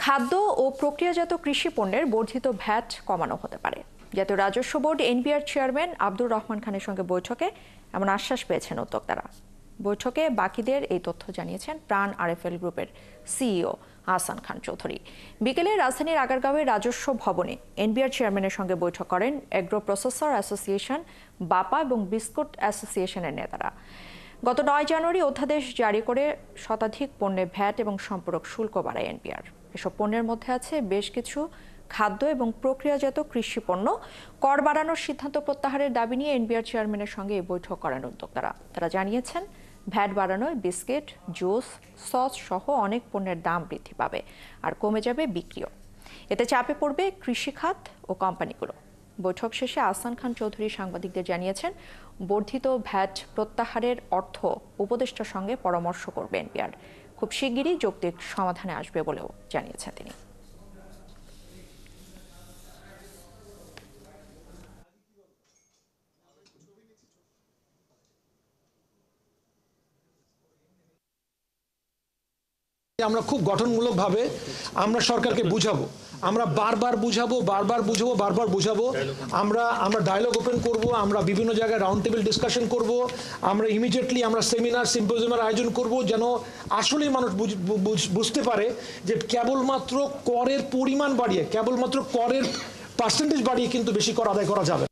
খাদ্য ও প্রক্রিয়াজাত কৃষি পণ্যের বর্ধিত ভ্যাট কমানো হতে পারে। জাতীয় রাজস্ব board NBR chairman Abdur Rahman খানের সঙ্গে বৈঠকে এমন আশ্বাস পেয়েছেন উদ্যোক্তারা। বৈঠকে বাকিদের এই তথ্য জানিয়েছেন প্রাণ আরএফএল গ্রুপের সিইও আহসান খান চৌধুরী। বিকেলে রাজধানীর আগারগাঁওয়ের রাজস্ব ভবনে এনবিআর চেয়ারম্যানের সঙ্গে বৈঠক করেন এগ্রো প্রসেসর অ্যাসোসিয়েশন, বাপা এবং বিস্কুট অ্যাসোসিয়েশনের নেতারা। গত 9 জানুয়ারি অধ্যাদেশ জারি করে শতাধিক পণ্যে ভ্যাট এবং সম্পূরক শুল্ক বাড়ায় এনবিআর। এসব পণ্যের মধ্যে আছে বেশ কিছু খাদ্য এবং প্রক্রিয়াজাত কৃষি পণ্য। কর বাড়ানোর সিদ্ধান্ত প্রত্যাহারের দাবি নিয়ে এনবিআর চেয়ারম্যানের সঙ্গে এই বৈঠক করেন উদ্যোক্তারা। তারা জানিয়েছেন, ভ্যাট বাড়ানোয় বিস্কিট, জুস, সস সহ অনেক পণ্যের দাম বৃদ্ধি পাবে আর কমে যাবে বিক্রিও। এতে চাপে পড়বে কৃষিখাত ও কোম্পানিগুলো। বৈঠক শেষে আহসান খান চৌধুরী সাংবাদিকদের জানিয়েছেন, বর্ধিত ভ্যাট প্রত্যাহারের অর্থ উপদেষ্টার সঙ্গে পরামর্শ করবে এনবিআর। খুব শিগগিরই যৌক্তিক সমাধানে আসবে বলেও জানিয়েছেন তিনি। আমরা খুব গঠনমূলকভাবে আমরা সরকারকে বুঝাবো, আমরা বারবার বুঝাবো। আমরা ডায়ালগ ওপেন করব, আমরা বিভিন্ন জায়গায় রাউন্ড টেবিল ডিসকাশন করব, আমরা ইমিডিয়েটলি আমরা সেমিনার সিম্পোজিয়ামের আয়োজন করব, যেন আসলেই মানুষ বুঝতে পারে যে কেবলমাত্র করের পরিমাণ বাড়িয়ে, কেবলমাত্র করের পার্সেন্টেজ বাড়িয়ে কিন্তু বেশি কর আদায় করা যাবে।